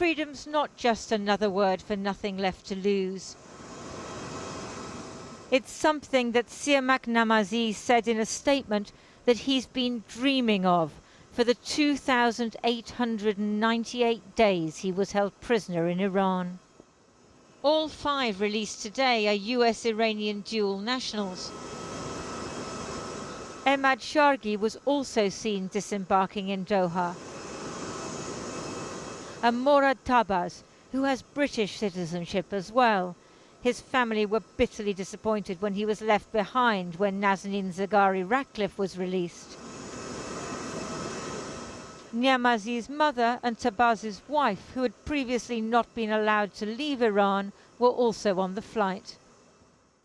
freedom's not just another word for nothing left to lose. It's something that Siamak Namazi said in a statement that he's been dreaming of for the 2,898 days he was held prisoner in Iran. All 5 released today are US-Iranian dual nationals. Ahmad Shargi was also seen disembarking in Doha. And Morad Tahbaz, who has British citizenship as well. His family were bitterly disappointed when he was left behind when Nazanin Zaghari Ratcliffe was released. Niamazi's mother and Tahbaz's wife, who had previously not been allowed to leave Iran, were also on the flight.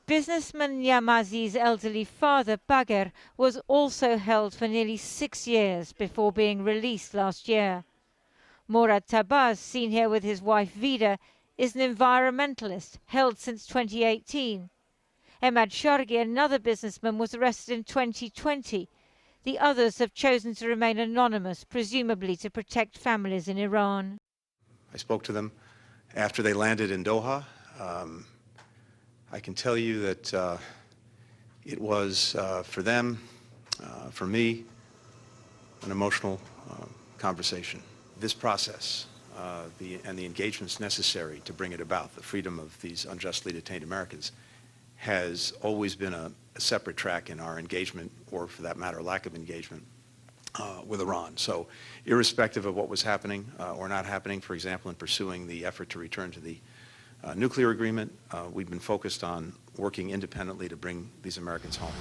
Businessman Niamazi's elderly father, Bagher, was also held for nearly 6 years before being released last year. Morad Tahbaz, seen here with his wife Vida, is an environmentalist held since 2018. Ahmad Shargi, another businessman, was arrested in 2020. The others have chosen to remain anonymous, presumably to protect families in Iran. I spoke to them after they landed in Doha. I can tell you that it was, for them, for me, an emotional conversation. This process and the engagements necessary to bring it about, the freedom of these unjustly detained Americans, has always been a separate track in our engagement, or for that matter, lack of engagement, with Iran. So irrespective of what was happening or not happening, for example, in pursuing the effort to return to the nuclear agreement, we've been focused on working independently to bring these Americans home.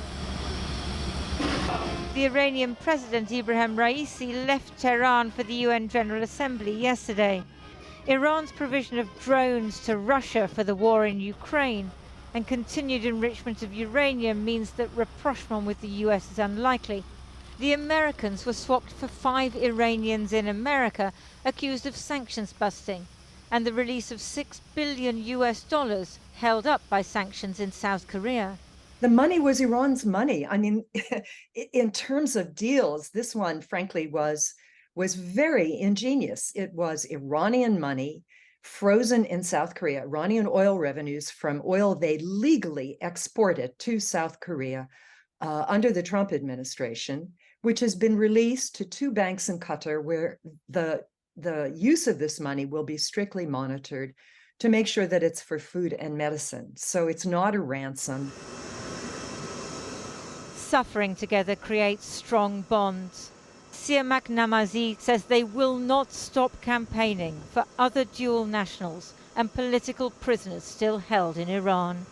The Iranian President Ebrahim Raisi left Tehran for the UN General Assembly yesterday. Iran's provision of drones to Russia for the war in Ukraine and continued enrichment of uranium means that rapprochement with the US is unlikely. The Americans were swapped for 5 Iranians in America accused of sanctions busting, and the release of $6 billion held up by sanctions in South Korea. The money was Iran's money. I mean, in terms of deals, this one, frankly, was very ingenious. It was Iranian money frozen in South Korea, Iranian oil revenues from oil they legally exported to South Korea under the Trump administration, which has been released to 2 banks in Qatar, where the use of this money will be strictly monitored to make sure that it's for food and medicine. So it's not a ransom. Suffering together creates strong bonds. Siamak Namazi says they will not stop campaigning for other dual nationals and political prisoners still held in Iran.